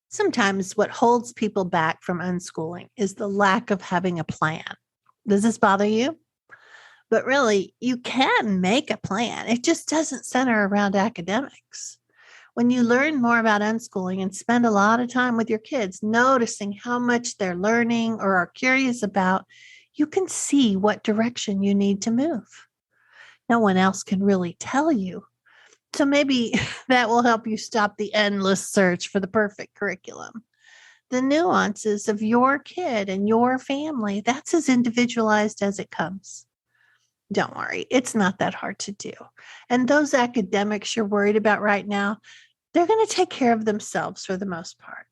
Sometimes what holds people back from unschooling is the lack of having a plan. Does this bother you? But really, you can make a plan. It just doesn't center around academics. When you learn more about unschooling and spend a lot of time with your kids, noticing how much they're learning or are curious about, you can see what direction you need to move. No one else can really tell you. So maybe that will help you stop the endless search for the perfect curriculum. The nuances of your kid and your family, that's as individualized as it comes. Don't worry, it's not that hard to do. And those academics you're worried about right now, they're going to take care of themselves for the most part.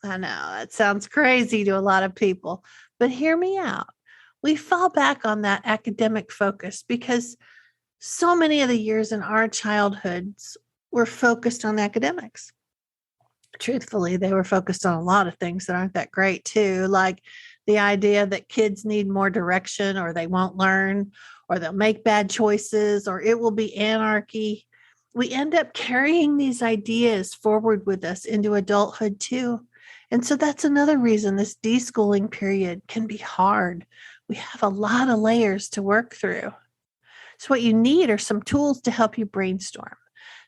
I know that sounds crazy to a lot of people, but hear me out. We fall back on that academic focus because so many of the years in our childhoods were focused on academics. Truthfully, they were focused on a lot of things that aren't that great too, like the idea that kids need more direction or they won't learn or they'll make bad choices or it will be anarchy. We end up carrying these ideas forward with us into adulthood too. And so that's another reason this deschooling period can be hard. We have a lot of layers to work through. So what you need are some tools to help you brainstorm,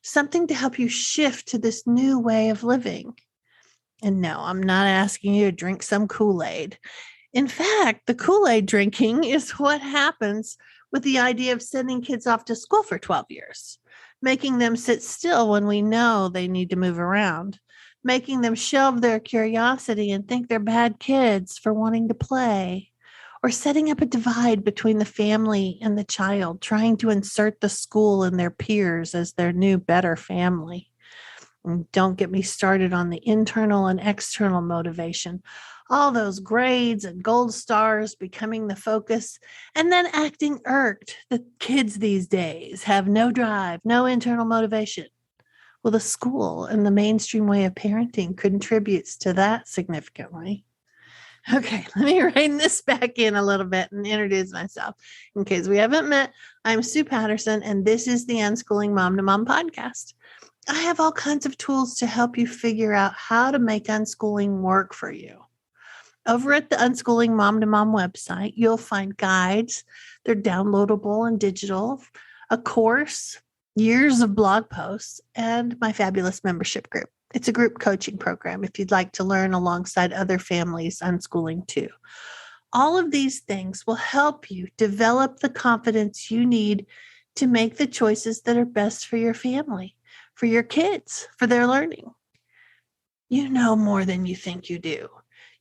something to help you shift to this new way of living. And no, I'm not asking you to drink some Kool-Aid. In fact, the Kool-Aid drinking is what happens with the idea of sending kids off to school for 12 years, making them sit still when we know they need to move around, making them shelve their curiosity and think they're bad kids for wanting to play, or setting up a divide between the family and the child, trying to insert the school and their peers as their new, better family. And don't get me started on the internal and external motivation. All those grades and gold stars becoming the focus and then acting irked. The kids these days have no drive, no internal motivation. Well, the school and the mainstream way of parenting contributes to that significantly. Okay, let me rein this back in a little bit and introduce myself. In case we haven't met, I'm Sue Patterson, and this is the Unschooling Mom to Mom podcast. I have all kinds of tools to help you figure out how to make unschooling work for you. Over at the Unschooling Mom to Mom website, you'll find guides. They're downloadable and digital, a course, years of blog posts, and my fabulous membership group. It's a group coaching program if you'd like to learn alongside other families unschooling too. All of these things will help you develop the confidence you need to make the choices that are best for your family, for your kids, for their learning. You know more than you think you do.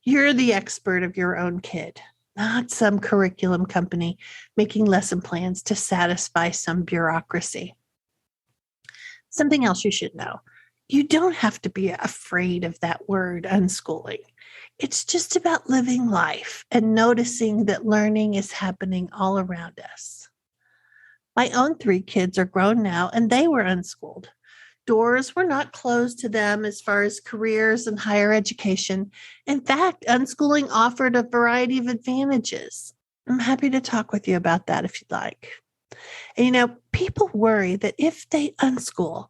You're the expert of your own kid, not some curriculum company making lesson plans to satisfy some bureaucracy. Something else you should know. You don't have to be afraid of that word, unschooling. It's just about living life and noticing that learning is happening all around us. My own 3 kids are grown now, and they were unschooled. Doors were not closed to them as far as careers and higher education. In fact, unschooling offered a variety of advantages. I'm happy to talk with you about that if you'd like. And people worry that if they unschool,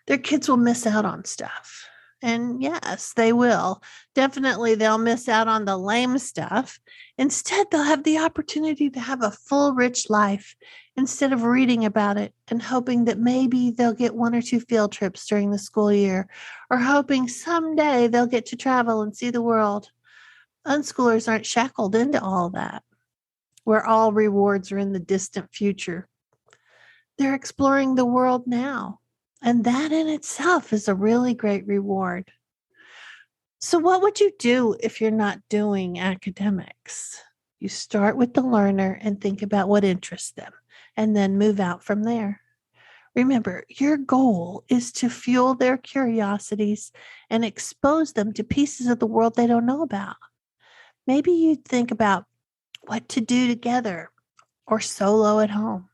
their kids will miss out on stuff. And yes, they will. Definitely, they'll miss out on the lame stuff. Instead, they'll have the opportunity to have a full, rich life instead of reading about it and hoping that maybe they'll get 1 or 2 field trips during the school year, or hoping someday they'll get to travel and see the world. Unschoolers aren't shackled into all that, where all rewards are in the distant future. They're exploring the world now. And that in itself is a really great reward. So what would you do if you're not doing academics? You start with the learner and think about what interests them, and then move out from there. Remember, your goal is to fuel their curiosities and expose them to pieces of the world they don't know about. Maybe you'd think about what to do together or solo at home.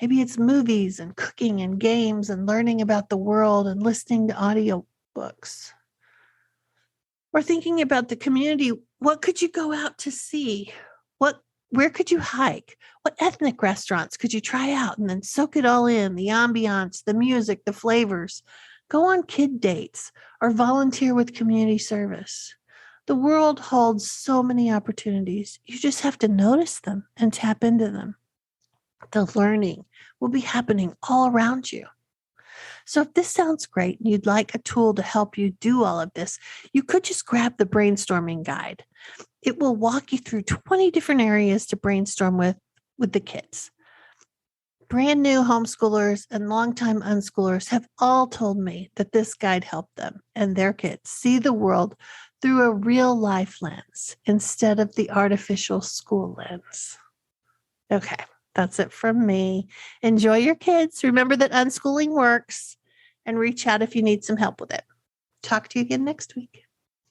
Maybe it's movies and cooking and games and learning about the world and listening to audiobooks. Or thinking about the community. What could you go out to see? Where could you hike? What ethnic restaurants could you try out and then soak it all in? The ambiance, the music, the flavors, Go on kid dates or volunteer with community service. The world holds so many opportunities. You just have to notice them and tap into them. The learning will be happening all around you. So if this sounds great and you'd like a tool to help you do all of this, you could just grab the brainstorming guide. It will walk you through 20 different areas to brainstorm with the kids. Brand new homeschoolers and longtime unschoolers have all told me that this guide helped them and their kids see the world through a real life lens instead of the artificial school lens. Okay, that's it from me. Enjoy your kids. Remember that unschooling works and reach out if you need some help with it. Talk to you again next week.